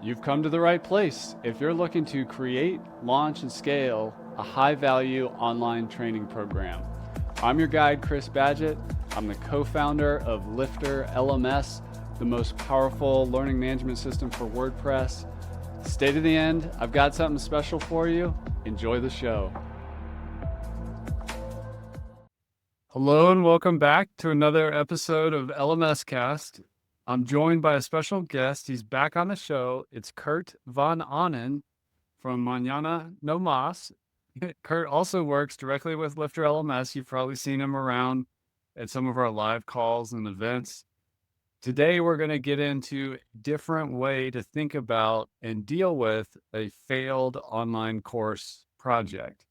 You've come to the right place if you're looking to create, launch, and scale a high-value online training program. I'm your guide, Chris Badgett. I'm the co-founder of LifterLMS, the most powerful learning management system for WordPress. Stay to the end. I've got something special for you. Enjoy the show. Hello and welcome back to another episode of LMS Cast. I'm joined by a special guest. He's back on the show. It's Kurt Van Anen from Mañana No Mas. Kurt also works directly with LifterLMS. You've probably seen him around at some of our live calls and events. Today, we're going to get into a different way to think about and deal with a failed online course project.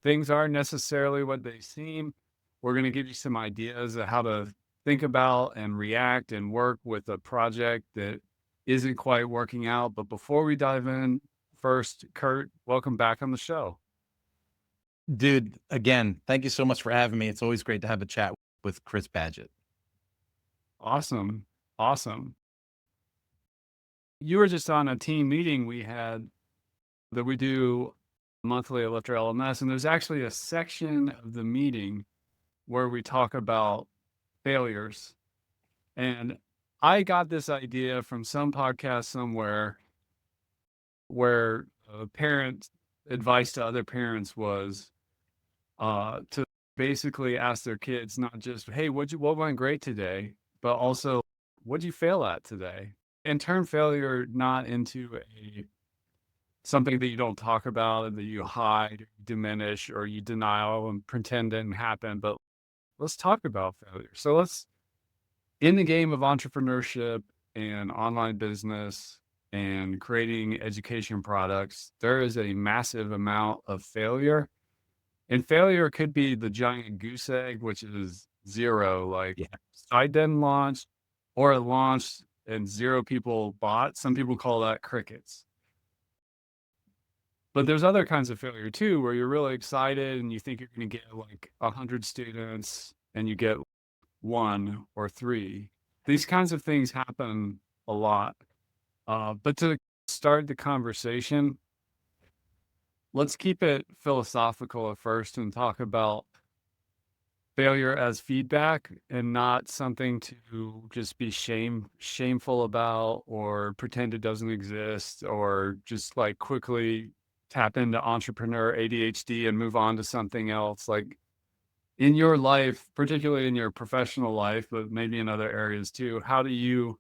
Things aren't necessarily what they seem. We're going to give you some ideas of how to think about and react and work with a project that isn't quite working out. But before we dive in, first, Kurt, welcome back on the show. Dude, again, thank you so much for having me. It's always great to have a chat with Chris Badgett. Awesome. You were just on a team meeting we had that we do monthly at LifterLMS, and there's actually a section of the meeting where we talk about failures. And I got this idea from some podcast somewhere where parent advice to other parents was to basically ask their kids not just, hey, what went great today, but also, what'd you fail at today? And turn failure not into something that you don't talk about and that you hide, diminish, or you denial and pretend didn't happen, but let's talk about failure. So in the game of entrepreneurship and online business and creating education products, there is a massive amount of failure. And failure could be the giant goose egg, which is zero, like site didn't launch, or it launched and zero people bought. Some people call that crickets. But there's other kinds of failure too, where you're really excited and you think you're going to get like 100 students and you get 1 or 3. These kinds of things happen a lot. But to start the conversation, let's keep it philosophical at first and talk about failure as feedback and not something to just be shameful about or pretend it doesn't exist or just like quickly tap into entrepreneur ADHD and move on to something else. Like in your life, particularly in your professional life, but maybe in other areas too, how do you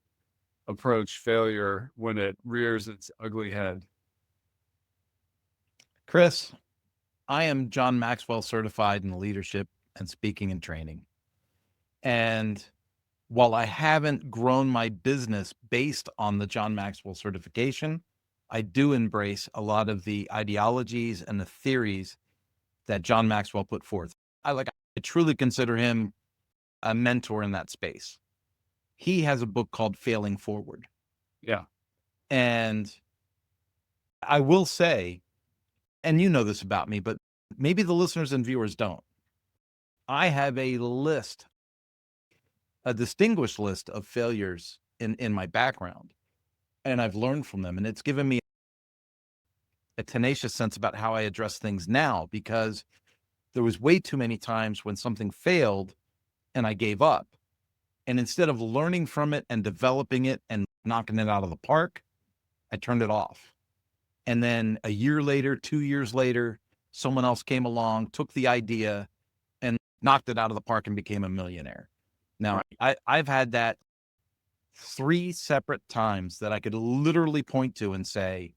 approach failure when it rears its ugly head? Chris, I am John Maxwell certified in leadership and speaking and training. And while I haven't grown my business based on the John Maxwell certification, I do embrace a lot of the ideologies and the theories that John Maxwell put forth. I truly consider him a mentor in that space. He has a book called Failing Forward. Yeah. And I will say, and you know this about me, but maybe the listeners and viewers don't. I have a distinguished list of failures in my background, and I've learned from them. And it's given me a tenacious sense about how I address things now, because there was way too many times when something failed and I gave up. And instead of learning from it and developing it and knocking it out of the park, I turned it off. And then a year later, 2 years later, someone else came along, took the idea and knocked it out of the park and became a millionaire. Now, I've had that 3 separate times that I could literally point to and say,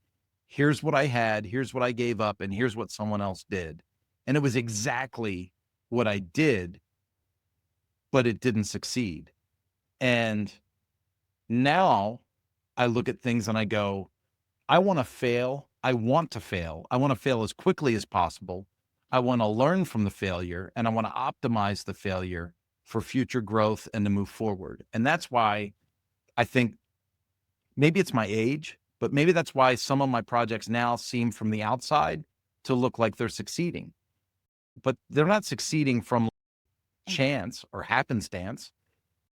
here's what I had, here's what I gave up, and here's what someone else did. And it was exactly what I did, but it didn't succeed. And now I look at things and I go, I want to fail. I want to fail. I want to fail as quickly as possible. I want to learn from the failure, and I want to optimize the failure for future growth and to move forward. And that's why I think maybe it's my age, but maybe that's why some of my projects now seem from the outside to look like they're succeeding. But they're not succeeding from chance or happenstance.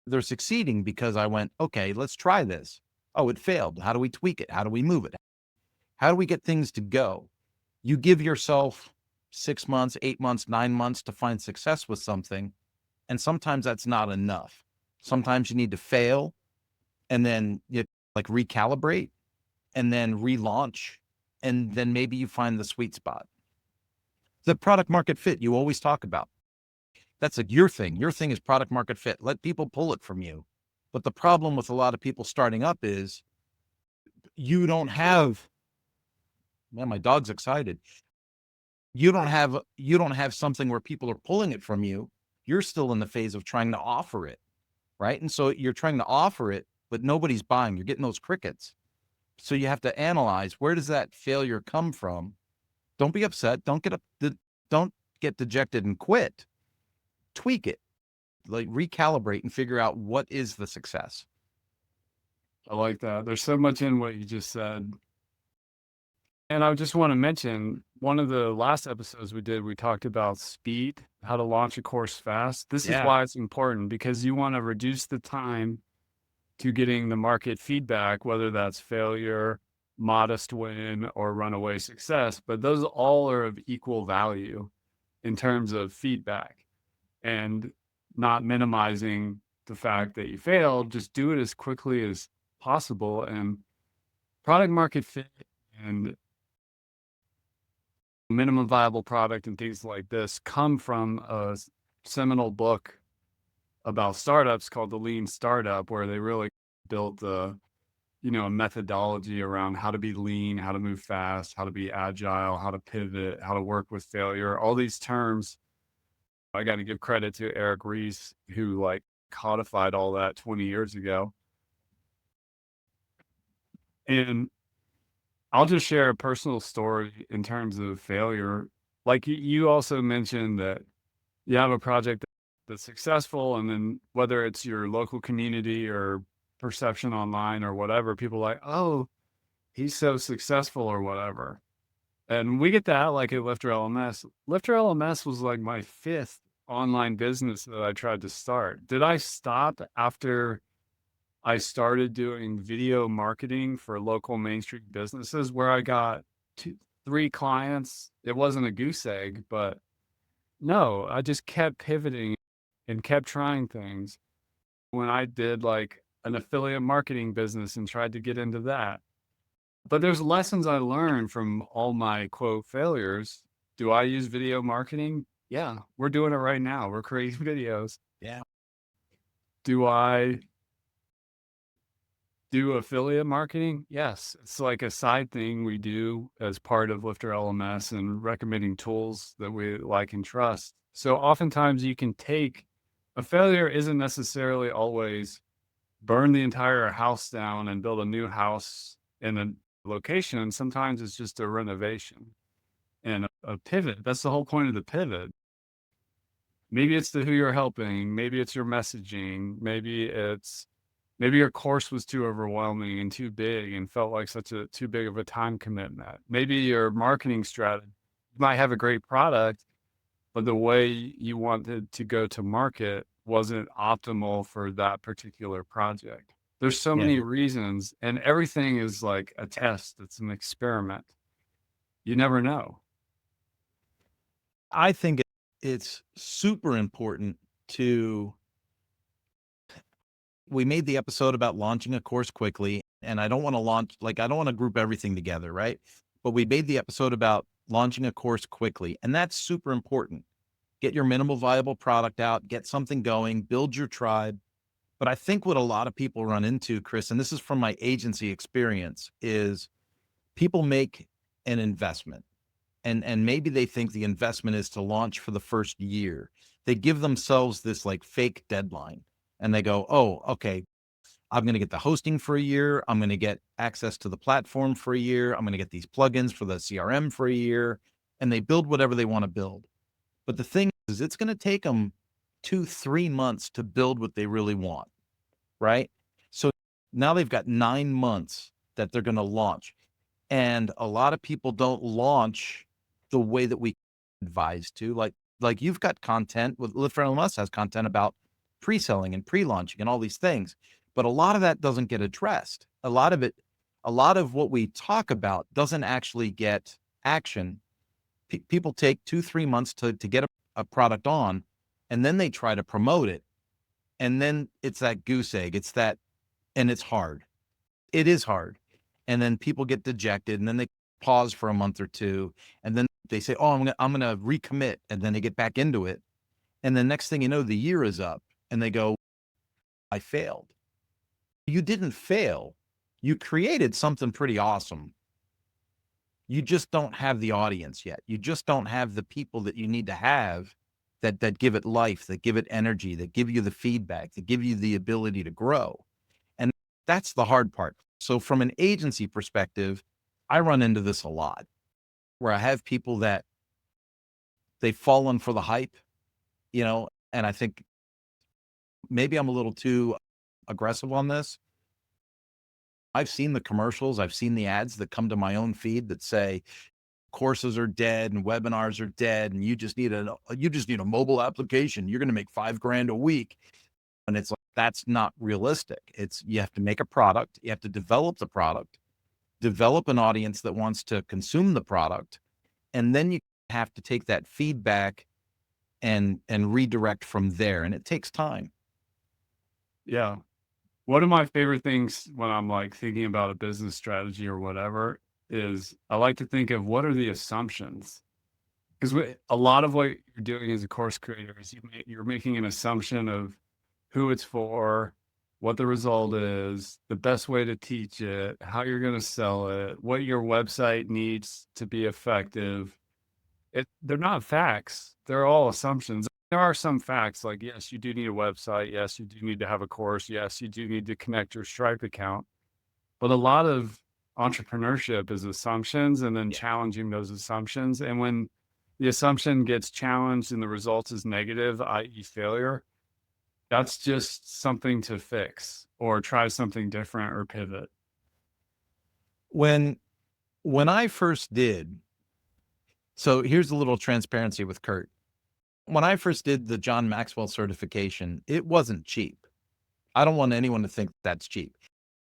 They're succeeding because I went, okay, let's try this. Oh, it failed. How do we tweak it? How do we move it? How do we get things to go? You give yourself 6 months, 8 months, 9 months to find success with something. And sometimes that's not enough. Sometimes you need to fail and then you like recalibrate and then relaunch. And then maybe you find the sweet spot. The product market fit you always talk about. That's like your thing. Your thing is product market fit. Let people pull it from you. But the problem with a lot of people starting up is you don't have, man, my dog's excited. You don't have something where people are pulling it from you. You're still in the phase of trying to offer it, right? And so you're trying to offer it, but nobody's buying. You're getting those crickets. So you have to analyze, where does that failure come from? Don't be upset. Don't get dejected and quit. Tweak it, like recalibrate and figure out what is the success. I like that. There's so much in what you just said. And I just want to mention one of the last episodes we did, we talked about speed, how to launch a course fast. This is Yeah. why it's important, because you want to reduce the time to getting the market feedback, whether that's failure, modest win, or runaway success. But those all are of equal value in terms of feedback, and not minimizing the fact that you failed. Just do it as quickly as possible. And product market fit and minimum viable product and things like this come from a seminal book about startups called The Lean Startup, where they really built a methodology around how to be lean, how to move fast, how to be agile, how to pivot, how to work with failure. All these terms, I got to give credit to Eric Ries, who like codified all that 20 years ago. And I'll just share a personal story in terms of failure. Like you also mentioned that you have a project that's successful, and then whether it's your local community or perception online or whatever, people are like, oh, he's so successful or whatever. And we get that like at Lifter LMS. Lifter LMS was like my fifth online business that I tried to start. Did I stop after I started doing video marketing for local Main Street businesses where I got 3 clients? It wasn't a goose egg, but no, I just kept pivoting and kept trying things. When I did like an affiliate marketing business and tried to get into that. But there's lessons I learned from all my quote failures. Do I use video marketing? Yeah, we're doing it right now. We're creating videos. Yeah. Do I do affiliate marketing? Yes. It's like a side thing we do as part of Lifter LMS and recommending tools that we like and trust. So oftentimes you can take a failure isn't necessarily always burn the entire house down and build a new house in a location. Sometimes it's just a renovation and a pivot. That's the whole point of the pivot. Maybe it's who you're helping. Maybe it's your messaging. Maybe your course was too overwhelming and too big and felt like such a too big of a time commitment. Maybe your marketing strategy might have a great product, but the way you wanted to go to market wasn't optimal for that particular project. There's so Yeah. many reasons, and everything is like a test. It's an experiment. You never know. I think it's super important to, we made the episode about launching a course quickly, and I don't want to I don't want to group everything together, right? But we made the episode about launching a course quickly, and that's super important. Get your minimal viable product out, get something going, build your tribe. But I think what a lot of people run into, Chris, and this is from my agency experience, is people make an investment, and maybe they think the investment is to launch for the first year. They give themselves this like fake deadline, and they go, oh, okay, I'm going to get the hosting for a year. I'm going to get access to the platform for a year. I'm going to get these plugins for the CRM for a year. And they build whatever they want to build. But the thing is, it's going to take them 2-3 months to build what they really want. Right. So now they've got 9 months that they're going to launch. And a lot of people don't launch the way that we advise to. Like you've got content with LifterLMS has content about pre-selling and pre-launching and all these things. But a lot of that doesn't get addressed. A lot of what we talk about doesn't actually get action. People take 2-3 months to get a product on, and then they try to promote it. And then it's that goose egg. And it's hard. It is hard. And then people get dejected, and then they pause for a month or two, and then they say, "Oh, I'm gonna recommit," and then they get back into it. And the next thing you know, the year is up, and they go, "I failed." You didn't fail. You created something pretty awesome. You just don't have the audience yet. You just don't have the people that you need to have that give it life, that give it energy, that give you the feedback, that give you the ability to grow. And that's the hard part. So from an agency perspective, I run into this a lot where I have people that they've fallen for the hype, and I think maybe I'm a little too aggressive on this. I've seen the commercials, I've seen the ads that come to my own feed that say courses are dead and webinars are dead and you just need a mobile application. You're going to make $5,000 a week. And it's like, that's not realistic. You have to make a product. You have to develop the product, develop an audience that wants to consume the product. And then you have to take that feedback and redirect from there. And it takes time. Yeah. One of my favorite things when I'm like thinking about a business strategy or whatever is I like to think of what are the assumptions? Because a lot of what you're doing as a course creator is you're making an assumption of who it's for, what the result is, the best way to teach it, how you're going to sell it, what your website needs to be effective. They're not facts. They're all assumptions. There are some facts like, yes, you do need a website. Yes, you do need to have a course. Yes, you do need to connect your Stripe account. But a lot of entrepreneurship is assumptions and then Yeah. challenging those assumptions. And when the assumption gets challenged and the result is negative, i.e. failure, that's just something to fix or try something different or pivot. When I first did, so here's a little transparency with Kurt. When I first did the John Maxwell certification, it wasn't cheap. I don't want anyone to think that's cheap.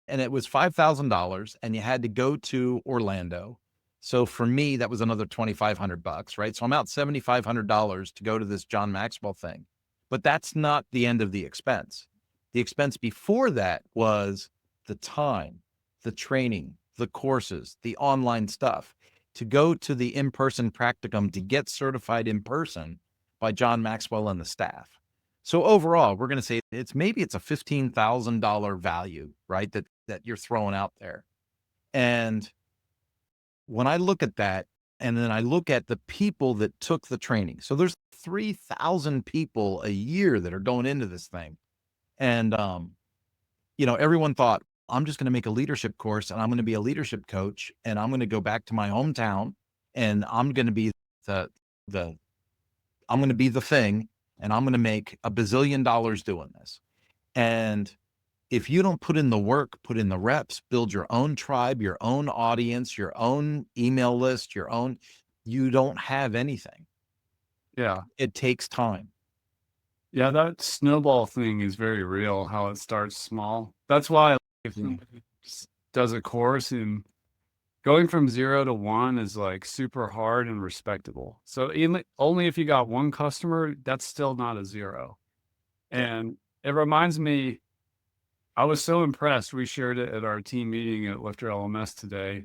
And it was $5,000 and you had to go to Orlando. So for me, that was another $2,500, right? So I'm out $7,500 to go to this John Maxwell thing. But that's not the end of the expense. The expense before that was the time, the training, the courses, the online stuff. To go to the in-person practicum to get certified in person by John Maxwell and the staff. So overall, we're going to say it's a $15,000 value, right? That you're throwing out there. And when I look at that, and then I look at the people that took the training. So there's 3,000 people a year that are going into this thing. And, everyone thought, I'm just going to make a leadership course and I'm going to be a leadership coach and I'm going to go back to my hometown and I'm going to be I'm going to be the thing and I'm going to make $1 bazillion doing this. And if you don't put in the work, put in the reps, build your own tribe, your own audience, your own email list, you don't have anything. Yeah. It takes time. Yeah. That snowball thing is very real, how it starts small. That's why if somebody does a course and going from 0 to 1 is like super hard and respectable. So only if you got one customer, that's still not a 0. And it reminds me, I was so impressed. We shared it at our team meeting at LifterLMS today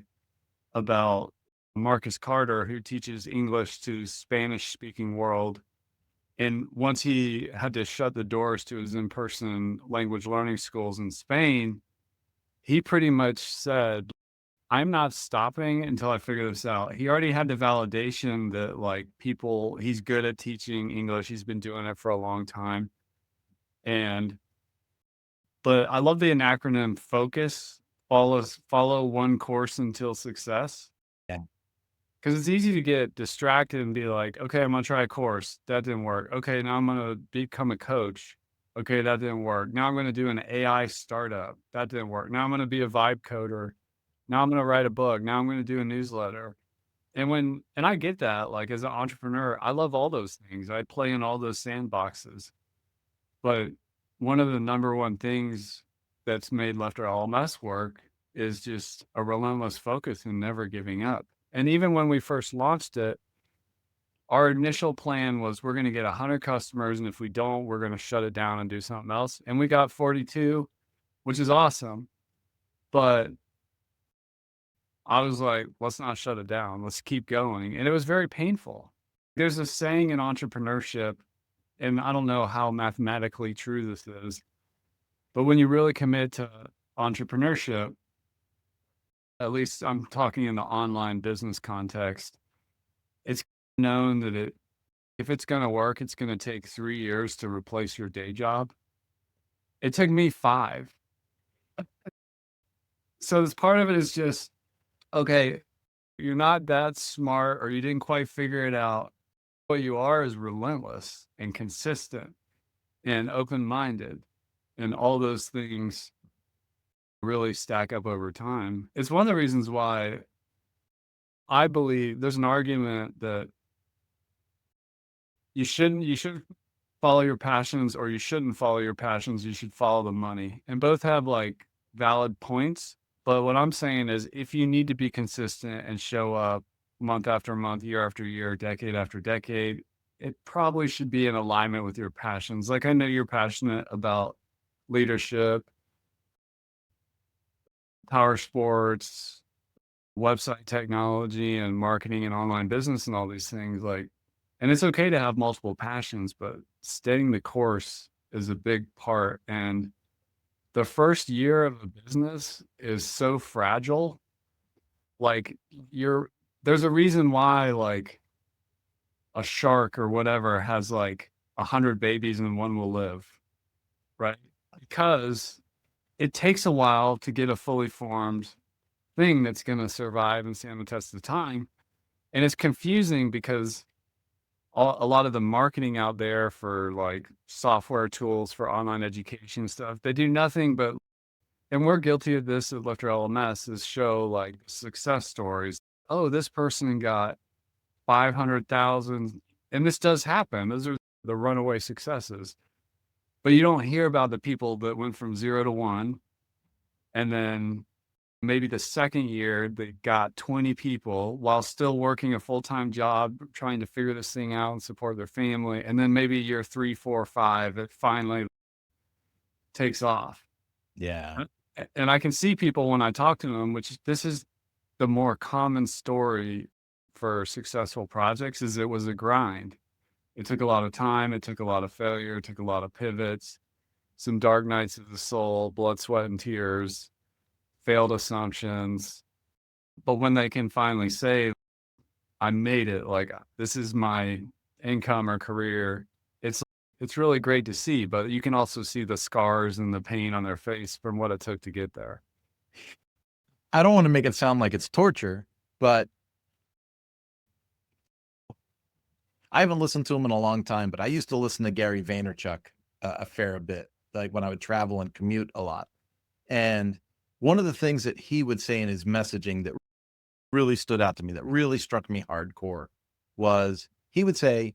about Marcus Carter, who teaches English to Spanish speaking world. And once he had to shut the doors to his in-person language learning schools in Spain, he pretty much said, I'm not stopping until I figure this out. He already had the validation that like he's good at teaching English. He's been doing it for a long time. But I love the acronym FOCUS, follow one course until success. Yeah. Because it's easy to get distracted and be like, okay, I'm going to try a course. That didn't work. Okay, now I'm going to become a coach. Okay, that didn't work. Now I'm going to do an AI startup. That didn't work. Now I'm going to be a vibe coder. Now I'm going to write a book. Now I'm going to do a newsletter. And I get that, like as an entrepreneur, I love all those things. I play in all those sandboxes. But one of the number one things that's made LifterLMS work is just a relentless focus and never giving up. And even when we first launched it, our initial plan was we're going to get 100 customers, and if we don't, we're going to shut it down and do something else. And we got 42, which is awesome. But I was like, let's not shut it down. Let's keep going. And it was very painful. There's a saying in entrepreneurship, and I don't know how mathematically true this is, but when you really commit to entrepreneurship, at least I'm talking in the online business context, it's known that if it's going to work, it's going to take 3 years to replace your day job. It took me 5. So this part of it is just, okay, you're not that smart or you didn't quite figure it out. What you are is relentless and consistent and open-minded, and all those things really stack up over time. It's one of the reasons why I believe there's an argument that you should follow your passions, or you shouldn't follow your passions. You should follow the money, and both have like valid points. But what I'm saying is, if you need to be consistent and show up month after month, year after year, decade after decade, it probably should be in alignment with your passions. Like, I know you're passionate about leadership, power sports, website technology, and marketing and online business and all these things. Like, and it's okay to have multiple passions, but staying the course is a big part. And the first year of a business is so fragile. Like, there's a reason why like a shark or whatever has like 100 babies and one will live, right? Because it takes a while to get a fully formed thing that's going to survive and stand the test of time. And it's confusing because a lot of the marketing out there for like software tools for online education stuff, they do nothing but, and we're guilty of this at LifterLMS, is show like success stories. Oh, this person got 500,000. And this does happen. Those are the runaway successes. But you don't hear about the people that went from 0 to 1. And then maybe the second year they got 20 people while still working a full-time job, trying to figure this thing out and support their family. And then maybe year 3, 4, 5, it finally takes off. Yeah. And I can see people when I talk to them, which this is the more common story for successful projects, is it was a grind. It took a lot of time. It took a lot of failure. It took a lot of pivots, some dark nights of the soul, blood, sweat, and tears, failed assumptions. But when they can finally say, I made it, like this is my income or career, it's really great to see. But you can also see the scars and the pain on their face from what it took to get there. I don't want to make it sound like it's torture, but I haven't listened to him in a long time, but I used to listen to Gary Vaynerchuk a fair bit, like when I would travel and commute a lot. And one of the things that he would say in his messaging that really stood out to me, that really struck me hardcore, was he would say,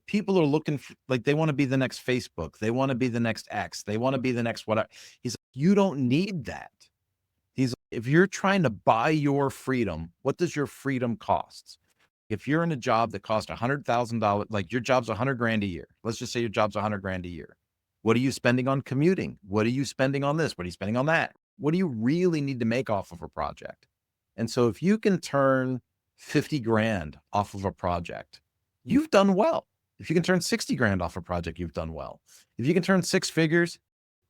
people are looking for, like, they want to be the next Facebook. They want to be the next X. They want to be the next whatever. He's like, you don't need that. He's like, if you're trying to buy your freedom, what does your freedom cost? If you're in a job that costs $100,000, like your job's $100,000 a year. Let's just say your job's $100,000 a year. What are you spending on commuting? What are you spending on this? What are you spending on that? What do you really need to make off of a project? And so if you can turn 50 grand off of a project, you've done well. If you can turn 60 grand off a project, you've done well. If you can turn 6 figures,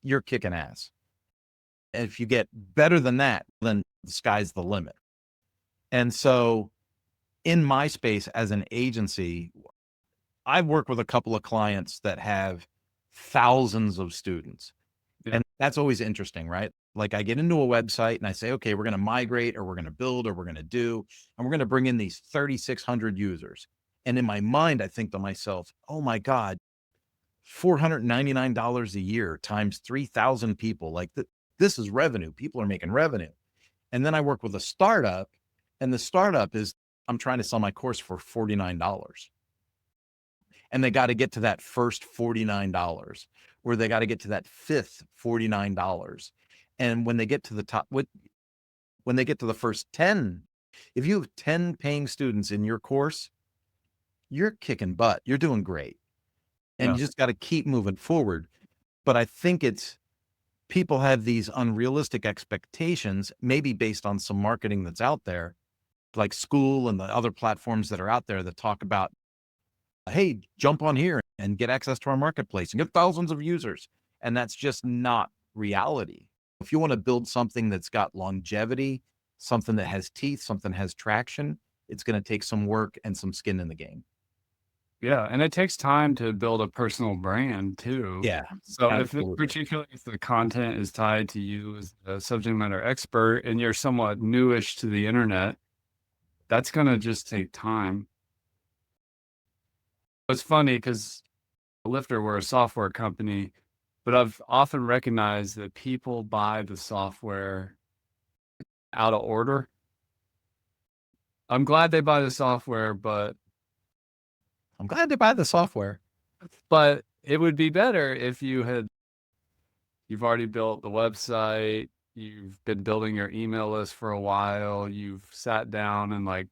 you're kicking ass. And if you get better than that, then the sky's the limit. And so in my space as an agency, I've worked with a couple of clients that have thousands of students. Yeah. And that's always interesting, right? Like I get into a website and I say, okay, we're going to migrate, or we're going to build, or we're going to do, and we're going to bring in these 3,600 users. And in my mind, I think to myself, oh my God, $499 a year times 3,000 people. Like this is revenue. People are making revenue. And then I work with a startup, and the startup is, I'm trying to sell my course for $49. And they got to get to that first $49, or they got to get to that fifth $49. And when they get to the top, when they get to the first 10, if you have 10 paying students in your course, you're kicking butt. You're doing great. And Yeah. you just got to keep moving forward. But I think people have these unrealistic expectations, maybe based on some marketing that's out there, like School and the other platforms that are out there that talk about, hey, jump on here and get access to our marketplace and get thousands of users. And that's just not reality. If you want to build something that's got longevity, something that has teeth, something that has traction, it's going to take some work and some skin in the game. Yeah, and it takes time to build a personal brand too. Yeah, So absolutely. particularly if the content is tied to you as a subject matter expert and you're somewhat newish to the internet, that's gonna just take time. It's funny because Lifter, we're a software company, but I've often recognized that people buy the software out of order. I'm glad they buy the software, I'm glad they buy the software. but it would be better if you've already built the website, you've been building your email list for a while, you've sat down and like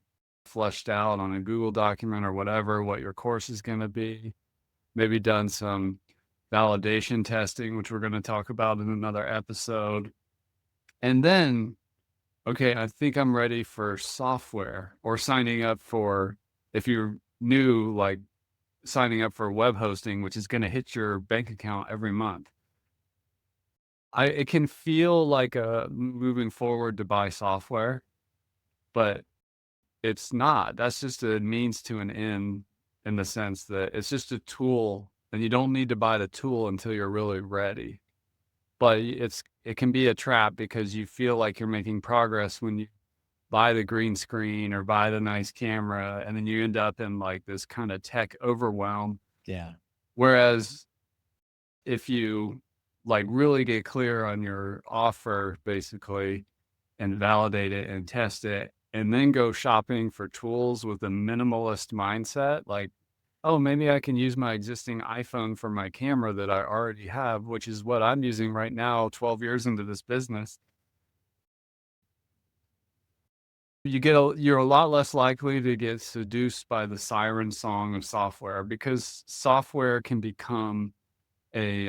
fleshed out on a Google document or whatever what your course is going to be, maybe done some validation testing, which we're going to talk about in another episode. And then, okay, I think I'm ready for software or signing up for, if you're new, like signing up for web hosting, which is going to hit your bank account every month. It can feel like a moving forward to buy software, but it's not. That's just a means to an end in the sense that it's just a tool and you don't need to buy the tool until you're really ready. But it can be a trap because you feel like you're making progress when you buy the green screen or buy the nice camera, and then you end up in like this kind of tech overwhelm. Yeah. Whereas if you like really get clear on your offer basically and validate it and test it and then go shopping for tools with a minimalist mindset, like, oh, maybe I can use my existing iPhone for my camera that I already have, which is what I'm using right now 12 years into this business. You're a lot less likely to get seduced by the siren song of software because software can become a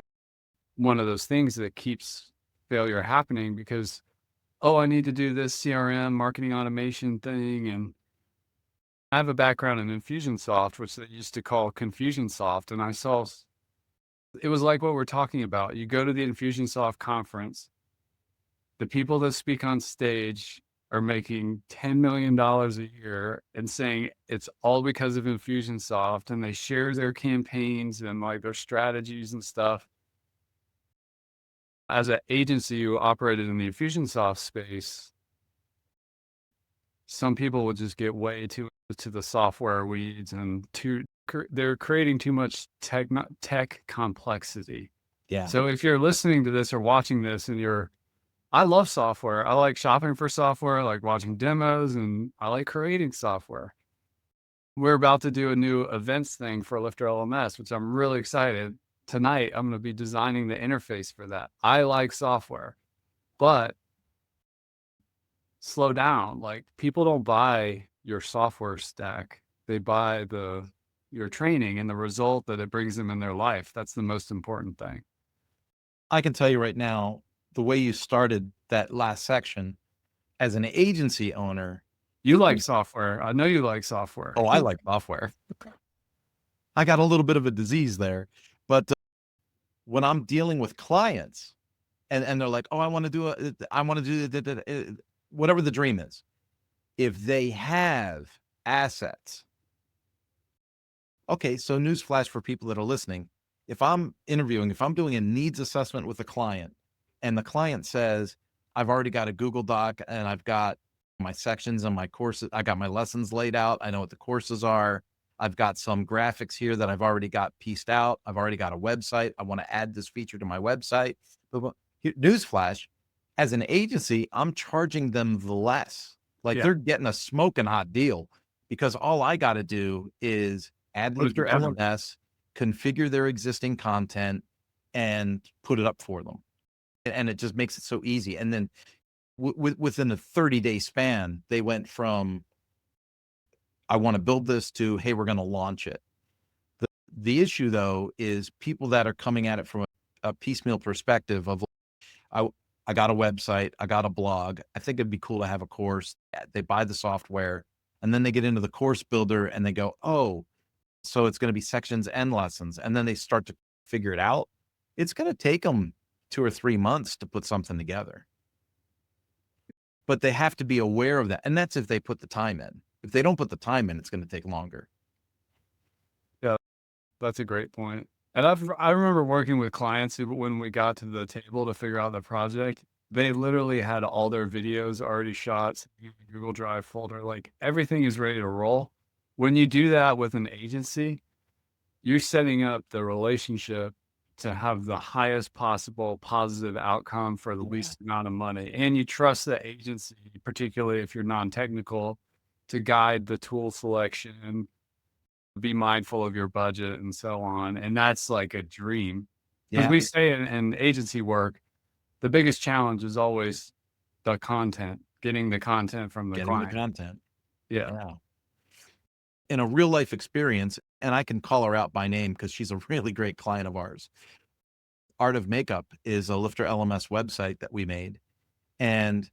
one of those things that keeps failure happening because, oh, I need to do this CRM marketing automation thing. And I have a background in Infusionsoft, which they used to call Confusionsoft. And I saw it was like what we're talking about. You go to the Infusionsoft conference, the people that speak on stage are making $10 million a year and saying it's all because of Infusionsoft, and they share their campaigns and like their strategies and stuff. As an agency who operated in the Infusionsoft space, some people would just get way too into the software weeds and they're creating too much tech complexity. Yeah. So if you're listening to this or watching this and I love software. I like shopping for software. I like watching demos and I like creating software. We're about to do a new events thing for LifterLMS, which I'm really excited. Tonight, I'm going to be designing the interface for that. I like software, but slow down. Like people don't buy your software stack. They buy your training and the result that it brings them in their life. That's the most important thing. I can tell you right now, the way you started that last section as an agency owner. You like software. I know you like software. Oh, I like software. I got a little bit of a disease there, but when I'm dealing with clients and they're like, oh, I want to do whatever the dream is. If they have assets. Okay. So newsflash for people that are listening. If I'm doing a needs assessment with a client and the client says, I've already got a Google Doc and I've got my sections and my courses, I got my lessons laid out. I know what the courses are. I've got some graphics here that I've already got pieced out. I've already got a website. I want to add this feature to my website. But newsflash, as an agency, I'm charging them the less. Like Yeah. they're getting a smoking hot deal because all I got to do is add Lifter LMS, configure their existing content, and put it up for them. and it just makes it so easy. And then within a 30-day span, they went from, I want to build this to, hey, we're going to launch it. The issue though is people that are coming at it from a piecemeal perspective of, I, I got a website, I got a blog. I think it'd be cool to have a course. They buy the software and then they get into the course builder and they go, oh, so it's going to be sections and lessons. And then they start to figure it out. It's going to take them 2 or 3 months to put something together. But they have to be aware of that. And that's if they put the time in. If they don't put the time in, it's going to take longer. Yeah, that's a great point. And I remember working with clients who, when we got to the table to figure out the project, they literally had all their videos already shot in the Google Drive folder. Like everything is ready to roll. When you do that with an agency, you're setting up the relationship to have the highest possible positive outcome for the least amount of money. And you trust the agency, particularly if you're non-technical, to guide the tool selection, be mindful of your budget and so on. And that's like a dream. Because Yeah. we say in agency work, the biggest challenge is always the content, getting the content from the Getting the client. content. Yeah. Yeah. In a real life experience, and I can call her out by name because she's a really great client of ours. Art of Makeup is a LifterLMS website that we made. And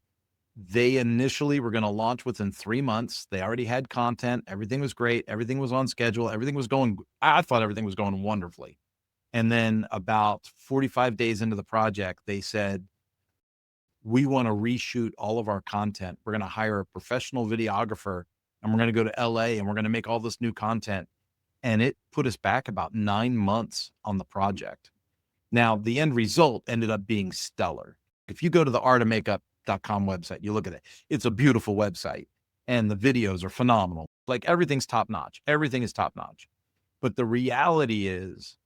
they initially were going to launch within 3 months. They already had content. Everything was great. Everything was on schedule. Everything was going, I thought everything was going wonderfully. And then about 45 days into the project, they said, we want to reshoot all of our content. We're going to hire a professional videographer and we're going to go to LA and we're going to make all this new content. And it put us back about 9 months on the project. Now, the end result ended up being stellar. If you go to the artofmakeup.com website, you look at it, it's a beautiful website and the videos are phenomenal. Like everything's top notch. Everything is top notch. But the reality is,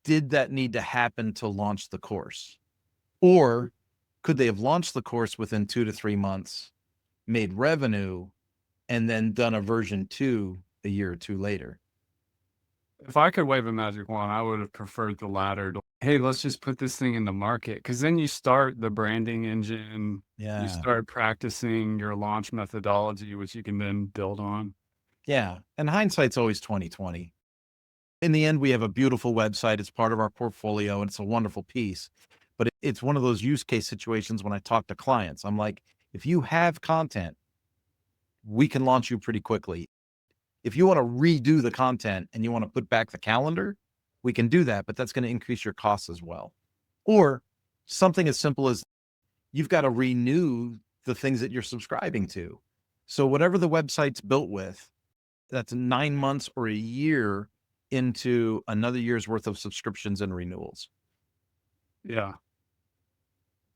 did that need to happen to launch the course? Or could they have launched the course within 2 to 3 months, made revenue, and then done a version 2 a year or 2 later? If I could wave a magic wand, I would have preferred the latter. Hey, let's just put this thing in the market. Because then you start the branding engine. You Yeah. start practicing your launch methodology, which you can then build on. Yeah. And hindsight's always 20/20. In the end, we have a beautiful website. It's part of our portfolio and it's a wonderful piece. But it's one of those use case situations when I talk to clients. I'm like, if you have content, we can launch you pretty quickly. If you want to redo the content and you want to put back the calendar, we can do that, but that's going to increase your costs as well. Or something as simple as you've got to renew the things that you're subscribing to. So whatever the website's built with, that's 9 months or a year into another year's worth of subscriptions and renewals. Yeah.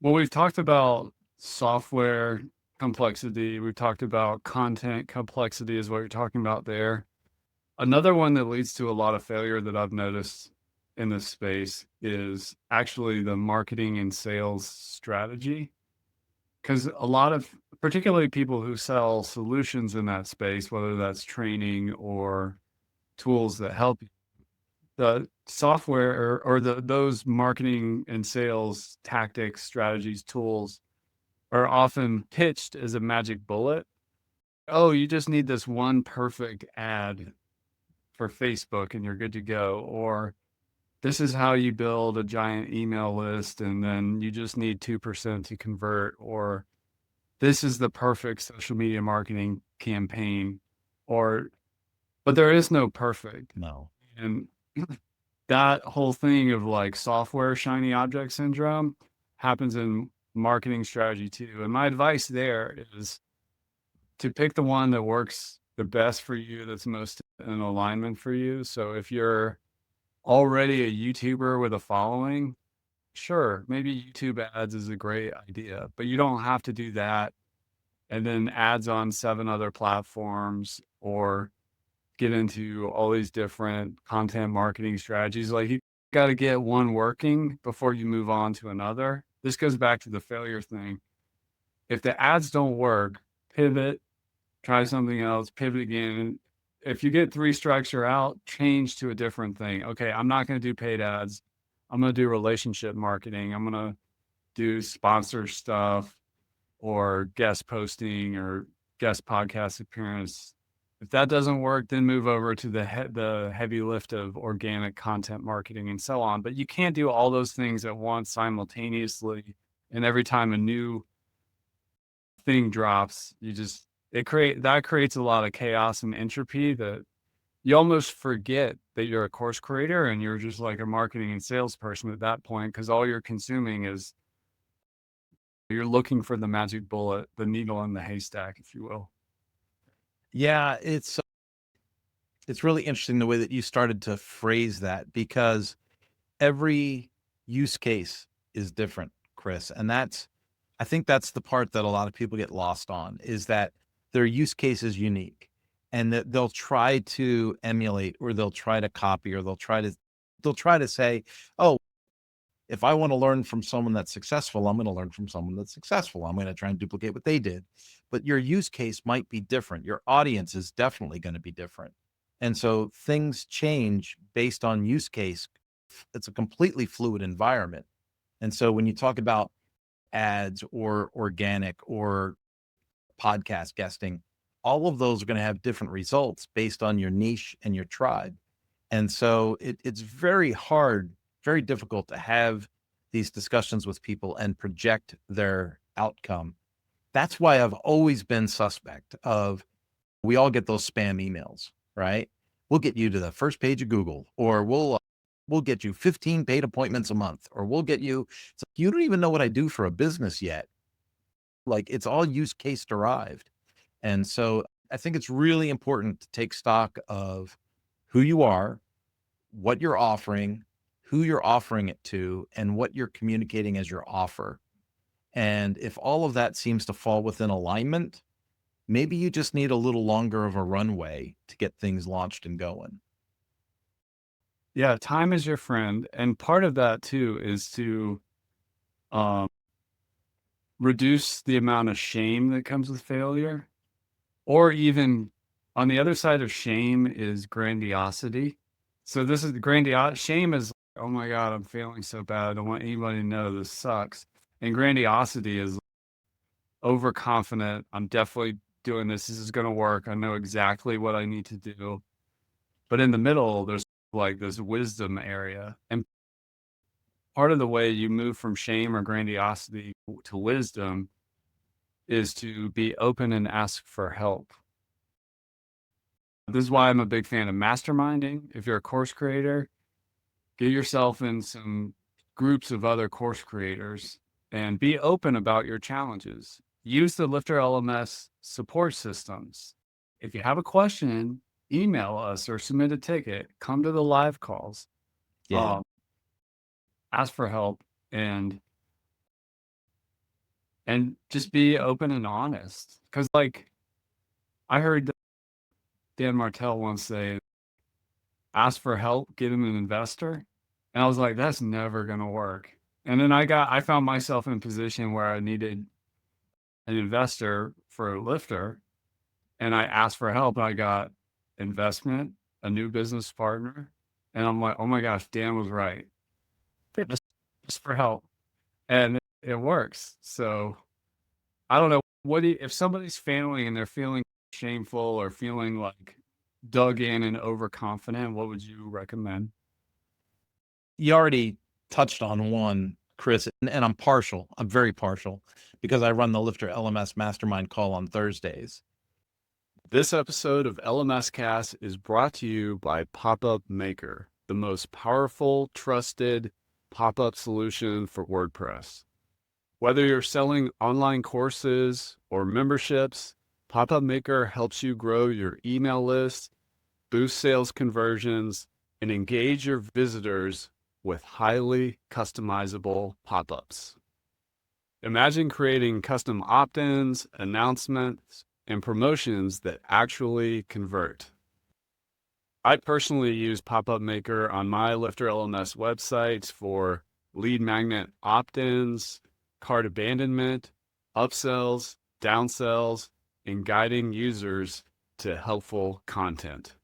Well, we've talked about software complexity. We've talked about content complexity is what you're talking about there. Another one that leads to a lot of failure that I've noticed in this space is actually the marketing and sales strategy. Because a lot of, particularly people who sell solutions in that space, whether that's training or tools that help you, the software or those marketing and sales tactics, strategies, tools are often pitched as a magic bullet. Oh, you just need this one perfect ad for Facebook and you're good to go. Or this is how you build a giant email list and then you just need 2% to convert. Or this is the perfect social media marketing campaign. But there is no perfect. No. And that whole thing of like software shiny object syndrome happens in marketing strategy too. And my advice there is to pick the one that works the best for you, that's most in alignment for you. So if you're already a YouTuber with a following, sure, maybe YouTube ads is a great idea, but you don't have to do that and then ads on 7 other platforms or get into all these different content marketing strategies. Like you got to get one working before you move on to another. This goes back to the failure thing. If the ads don't work, pivot, try something else, pivot again. If you get 3 strikes, you're out, change to a different thing. Okay, I'm not going to do paid ads. I'm going to do relationship marketing. I'm going to do sponsor stuff or guest posting or guest podcast appearance. If that doesn't work, then move over to the heavy lift of organic content marketing and so on. But you can't do all those things at once simultaneously. And every time a new thing drops, that creates a lot of chaos and entropy that you almost forget that you're a course creator and you're just like a marketing and salesperson at that point, because all you're consuming is you're looking for the magic bullet, the needle in the haystack, if you will. Yeah, it's really interesting the way that you started to phrase that, because every use case is different, Chris. And I think that's the part that a lot of people get lost on, is that their use case is unique and that they'll try to emulate, or they'll try to copy, or they'll try to say, oh, if I want to learn from someone that's successful, I'm going to learn from someone that's successful. I'm going to try and duplicate what they did. But your use case might be different. Your audience is definitely going to be different. And so things change based on use case. It's a completely fluid environment. And so when you talk about ads or organic or podcast guesting, all of those are going to have different results based on your niche and your tribe. And so it's very hard, very difficult to have these discussions with people and project their outcome. That's why I've always been suspect of, we all get those spam emails, right? We'll get you to the first page of Google, or we'll get you 15 paid appointments a month, or we'll get you, it's like, you don't even know what I do for a business yet. Like, it's all use case derived. And so I think it's really important to take stock of who you are, what you're offering, who you're offering it to, and what you're communicating as your offer. And if all of that seems to fall within alignment, maybe you just need a little longer of a runway to get things launched and going. Yeah, time is your friend. And part of that too is to um, reduce the amount of shame that comes with failure. Or even on the other side of shame is grandiosity. So this is shame is, oh my God, I'm failing so bad. I don't want anybody to know this sucks. And grandiosity is overconfident. I'm definitely doing this. This is going to work. I know exactly what I need to do. But in the middle, there's like this wisdom area. And part of the way you move from shame or grandiosity to wisdom is to be open and ask for help. This is why I'm a big fan of masterminding. If you're a course creator, get yourself in some groups of other course creators and be open about your challenges. Use the LifterLMS support systems. If you have a question, email us or submit a ticket. Come to the live calls. Yeah. Ask for help and just be open and honest. Because, like, I heard Dan Martell once say, ask for help, get him an investor. And I was like, that's never going to work. And then I found myself in a position where I needed an investor for a lifter. And I asked for help and I got investment, a new business partner. And I'm like, oh my gosh, Dan was right. Just for help. And it works. So I don't know. If somebody's failing and they're feeling shameful or feeling like dug in and overconfident, what would you recommend? You already touched on one, Chris, and I'm partial. I'm very partial, because I run the Lifter LMS mastermind call on Thursdays. This episode of LMS Cast is brought to you by Pop-Up Maker, the most powerful, trusted pop-up solution for WordPress. Whether you're selling online courses or memberships, Pop-Up Maker helps you grow your email list, boost sales conversions, and engage your visitors with highly customizable pop-ups. Imagine creating custom opt-ins, announcements, and promotions that actually convert. I personally use Pop-Up Maker on my Lifter LMS websites for lead magnet opt-ins, cart abandonment, upsells, downsells, and guiding users to helpful content.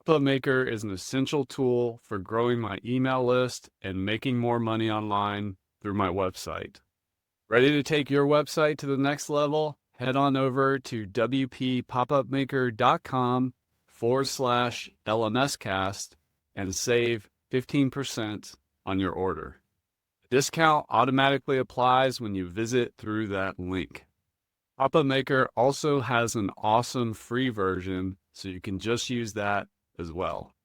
Pop-Up Maker is an essential tool for growing my email list and making more money online through my website. Ready to take your website to the next level? Head on over to wppopupmaker.com/LMScast and save 15% on your order. Discount automatically applies when you visit through that link. Pop-Up Maker also has an awesome free version, so you can just use that as well.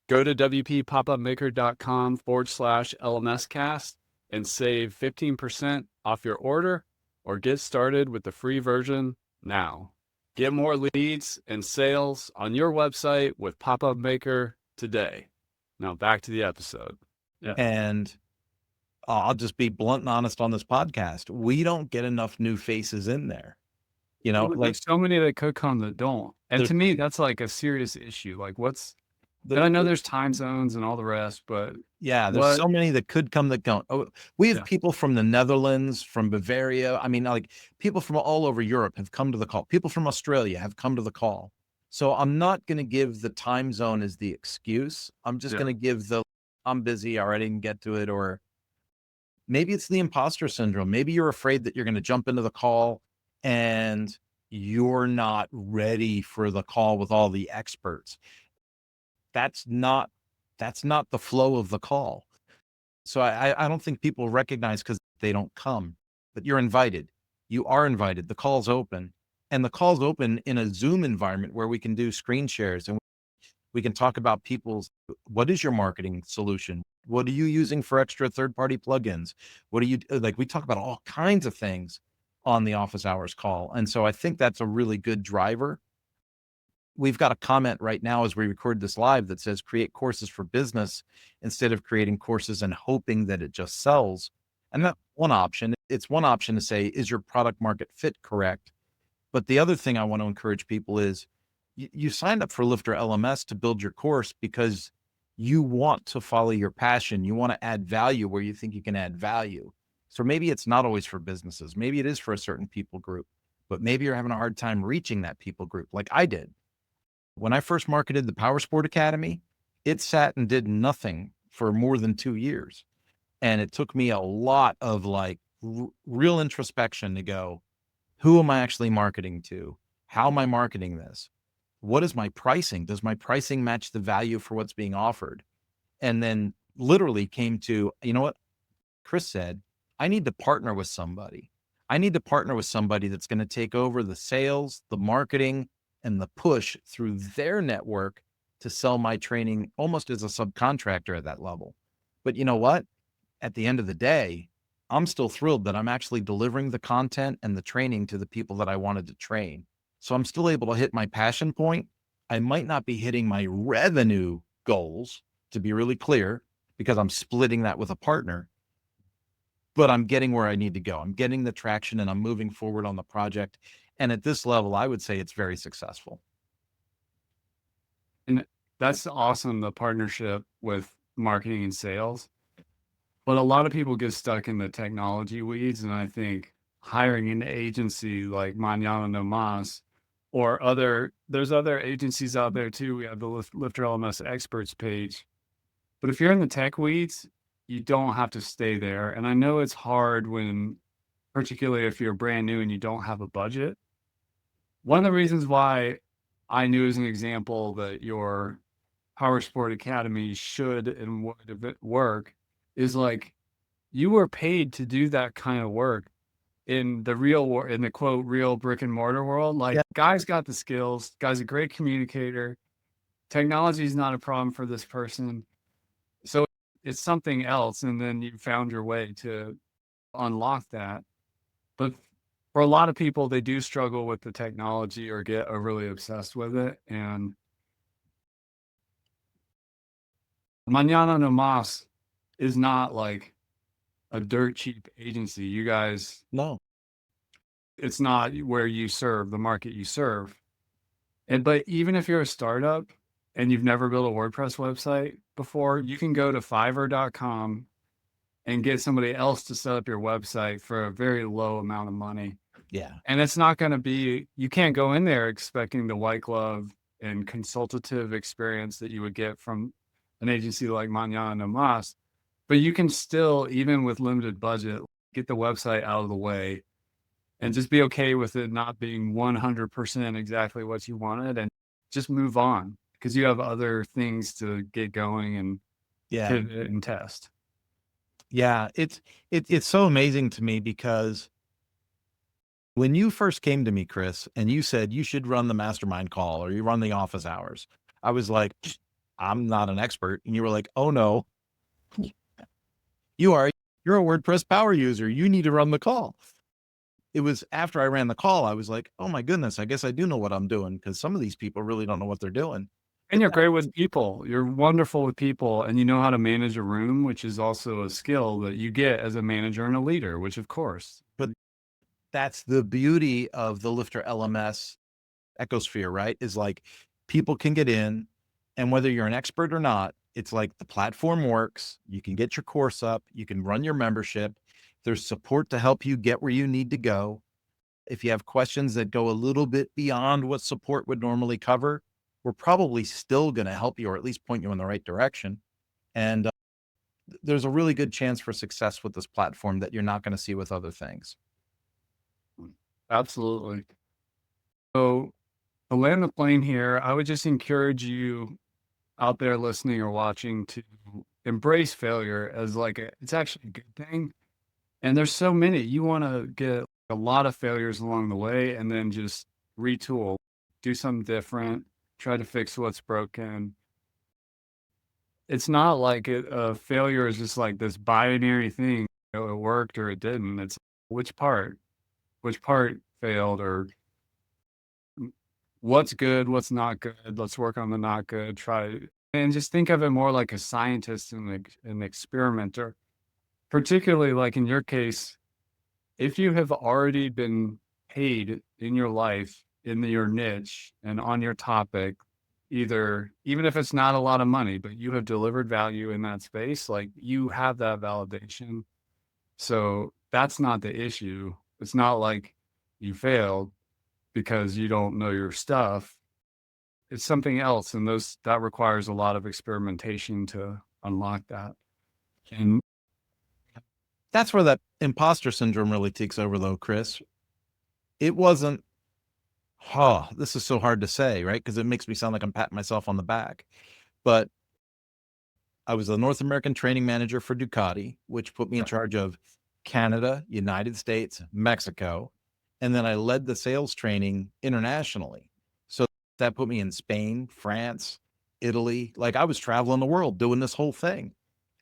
Go to wppopupmaker.com/LMScast and save 15% off your order, or get started with the free version now. Get more leads and sales on your website with Pop-Up Maker today. Now back to the episode. Yeah. And I'll just be blunt and honest on this podcast. We don't get enough new faces in there. You know, like There's so many that could come that don't. And to me, that's like a serious issue. Like and I know there's time zones and all the rest, but there's so many that could come that don't. Oh, we have people from the Netherlands, from Bavaria. I mean, like people from all over Europe have come to the call. People from Australia have come to the call. So I'm not going to give the time zone as the excuse. I'm just going to give I'm busy, or I didn't get to it, or maybe it's the imposter syndrome. Maybe you're afraid that you're going to jump into the call and you're not ready for the call with all the experts. That's not the flow of the call. So I don't think people recognize because they don't come, but you're invited. You are invited. The call's open, and the call's open in a Zoom environment where we can do screen shares and we can talk about what is your marketing solution? What are you using for extra third-party plugins? What do you like? We talk about all kinds of things on the office hours call. And so I think that's a really good driver. We've got a comment right now as we record this live that says create courses for business instead of creating courses and hoping that it just sells. And that's one option. It's one option to say, is your product market fit correct? But the other thing I want to encourage people is you signed up for LifterLMS to build your course because you want to follow your passion. You want to add value where you think you can add value. So maybe it's not always for businesses. Maybe it is for a certain people group, but maybe you're having a hard time reaching that people group like I did. When I first marketed the Power Sport Academy, it sat and did nothing for more than 2 years. And it took me a lot of real introspection to go, who am I actually marketing to? How am I marketing this? What is my pricing? Does my pricing match the value for what's being offered? And then literally came to, you know what Chris said, I need to partner with somebody. I need to partner with somebody that's going to take over the sales, the marketing, and the push through their network to sell my training almost as a subcontractor at that level. But you know what? At the end of the day, I'm still thrilled that I'm actually delivering the content and the training to the people that I wanted to train. So I'm still able to hit my passion point. I might not be hitting my revenue goals, to be really clear, because I'm splitting that with a partner, but I'm getting where I need to go. I'm getting the traction and I'm moving forward on the project. And at this level, I would say it's very successful. And that's awesome, the partnership with marketing and sales. But a lot of people get stuck in the technology weeds. And I think hiring an agency like Mañana No Mas or there's other agencies out there too. We have the LifterLMS experts page. But if you're in the tech weeds, you don't have to stay there. And I know it's hard particularly if you're brand new and you don't have a budget. One of the reasons why I knew as an example that your Power Sport Academy should and would work is you were paid to do that kind of work in the in the quote, real brick and mortar world. Guy's got the skills, guy's a great communicator. Technology is not a problem for this person. So it's something else. And then you found your way to unlock that. But for a lot of people, they do struggle with the technology or get really obsessed with it. And Mañana No Mas is not like a dirt cheap agency. You guys, No, it's not where you serve, the market you serve. But even if you're a startup and you've never built a WordPress website before, you can go to fiverr.com and get somebody else to set up your website for a very low amount of money. yeah. And it's not going to be, you can't go in there expecting the white glove and consultative experience that you would get from an agency like Mañana No Mas. But you can still, even with limited budget, get the website out of the way and just be okay with it not being 100% exactly what you wanted and just move on because you have other things to get going and Yeah. pivot and test. Yeah. It's so amazing to me because when you first came to me, Chris, and you said you should run the mastermind call or you run the office hours, I was like, I'm not an expert. And you were like, oh no, you are. You're a WordPress power user. You need to run the call. It was after I ran the call, I was like, oh my goodness, I guess I do know what I'm doing because some of these people really don't know what they're doing. And you're great with people. You're wonderful with people and you know how to manage a room, which is also a skill that you get as a manager and a leader, which of course. But that's the beauty of the Lifter LMS ecosphere, right? Is like people can get in, and whether you're an expert or not, it's like the platform works. You can get your course up, you can run your membership. There's support to help you get where you need to go. If you have questions that go a little bit beyond what support would normally cover, we're probably still going to help you or at least point you in the right direction. And there's a really good chance for success with this platform that you're not going to see with other things. Absolutely. So to land the plane here, I would just encourage you out there listening or watching to embrace failure as like it's actually a good thing. And there's so many. You want to get a lot of failures along the way and then just retool, do something different, try to fix what's broken. It's not like failure is just like this binary thing. It worked or it didn't. It's which part, which part failed or what's good, what's not good. Let's work on the not good. Try and just think of it more like a scientist and an experimenter. Particularly like in your case, if you have already been paid in your life, in your niche and on your topic, either even if it's not a lot of money, but you have delivered value in that space, like you have that validation. So that's not the issue. It's not like you failed because you don't know your stuff. It's something else. And that requires a lot of experimentation to unlock that. And That's where that imposter syndrome really takes over, though, Chris. It wasn't, this is so hard to say, right? Because it makes me sound like I'm patting myself on the back. But I was the North American training manager for Ducati, which put me in charge of Canada, United States, Mexico. And then I led the sales training internationally. So that put me in Spain, France, Italy. Like I was traveling the world doing this whole thing.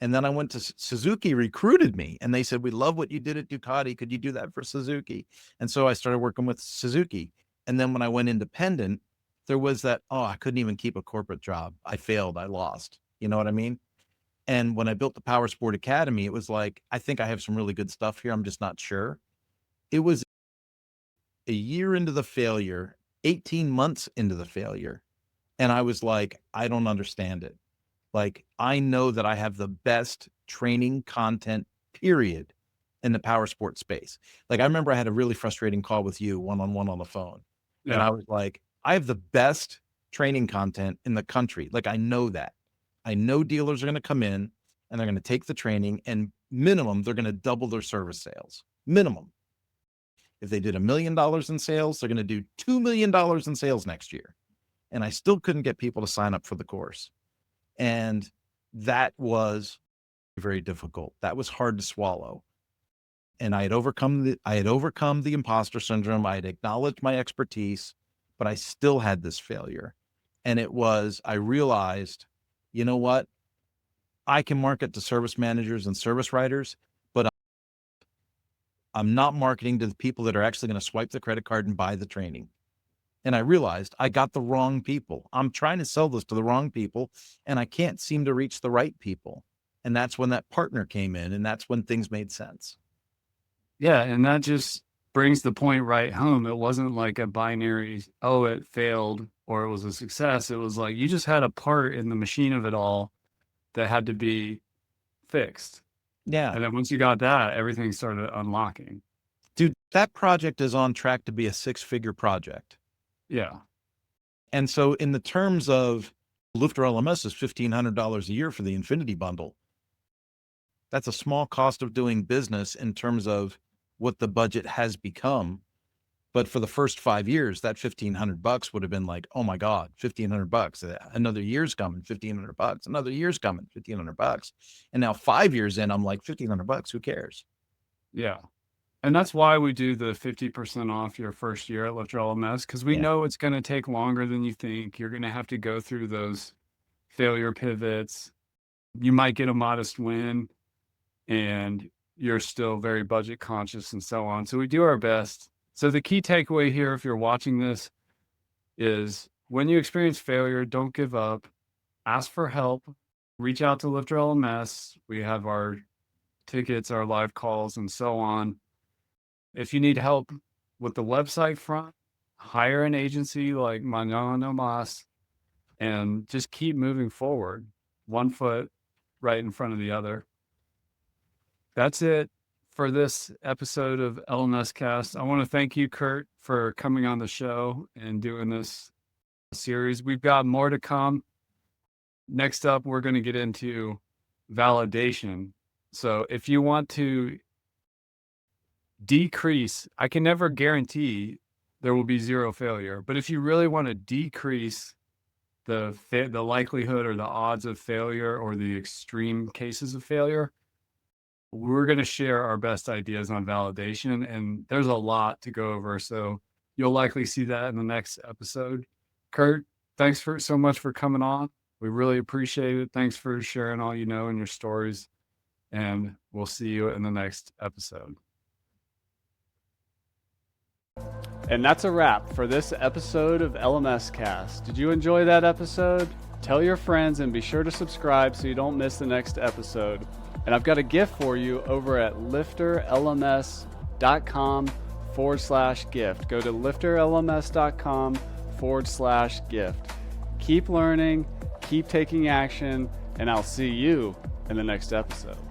And then I went to Suzuki, recruited me, and they said, we love what you did at Ducati. Could you do that for Suzuki? And so I started working with Suzuki. And then when I went independent, there was that, I couldn't even keep a corporate job. I failed. I lost. You know what I mean? And when I built the Power Sport Academy, it was like, I think I have some really good stuff here. I'm just not sure. It was a year into the failure, 18 months into the failure. And I was like, I don't understand it. Like, I know that I have the best training content, period, in the power sport space. Like, I remember I had a really frustrating call with you one-on-one on the phone. And I was like, I have the best training content in the country. Like, I know that. I know dealers are going to come in and they're going to take the training and minimum, they're going to double their service sales. Minimum. If they did $1 million in sales, they're going to do $2 million in sales next year. And I still couldn't get people to sign up for the course. And that was very difficult. That was hard to swallow. And I had overcome the imposter syndrome. I had acknowledged my expertise, but I still had this failure. And I realized, you know what? I can market to service managers and service writers, but I'm not marketing to the people that are actually going to swipe the credit card and buy the training. And I realized I got the wrong people. I'm trying to sell this to the wrong people, and I can't seem to reach the right people. And that's when that partner came in, and that's when things made sense. yeah, and that just brings the point right home. It wasn't like a binary, oh, it failed or it was a success. It was like you just had a part in the machine of it all that had to be fixed. Yeah. And then once you got that, everything started unlocking. Dude, that project is on track to be a 6-figure project. Yeah. And so in the terms of LifterLMS is $1,500 a year for the Infinity bundle. That's a small cost of doing business in terms of what the budget has become. But for the first 5 years, that $1,500 would have been like, oh my God, $1,500. Another year's coming, $1,500. Another year's coming, $1,500. And now 5 years in, I'm like, $1,500. Who cares? Yeah. And that's why we do the 50% off your first year at LifterLMS, because we Yeah. know it's going to take longer than you think. You're going to have to go through those failure pivots. You might get a modest win and you're still very budget conscious and so on. So we do our best. So the key takeaway here, if you're watching this, is when you experience failure, don't give up. Ask for help. Reach out to LifterLMS. We have our tickets, our live calls, and so on. If you need help with the website front, hire an agency like Manon Omas and just keep moving forward, one foot right in front of the other. That's it for this episode of LMS Cast. I want to thank you, Kurt, for coming on the show and doing this series. We've got more to come. Next up, we're going to get into validation. So if you want to decrease, I can never guarantee there will be zero failure, but if you really want to decrease the likelihood or the odds of failure or the extreme cases of failure, we're going to share our best ideas on validation, and there's a lot to go over. So you'll likely see that in the next episode. Kurt, thanks so much for coming on. We really appreciate it. Thanks for sharing all you know and your stories, and we'll see you in the next episode. And that's a wrap for this episode of LMS Cast. Did you enjoy that episode? Tell your friends and be sure to subscribe so you don't miss the next episode. And I've got a gift for you over at LifterLMS.com/gift. Go to LifterLMS.com/gift. Keep learning, keep taking action, and I'll see you in the next episode.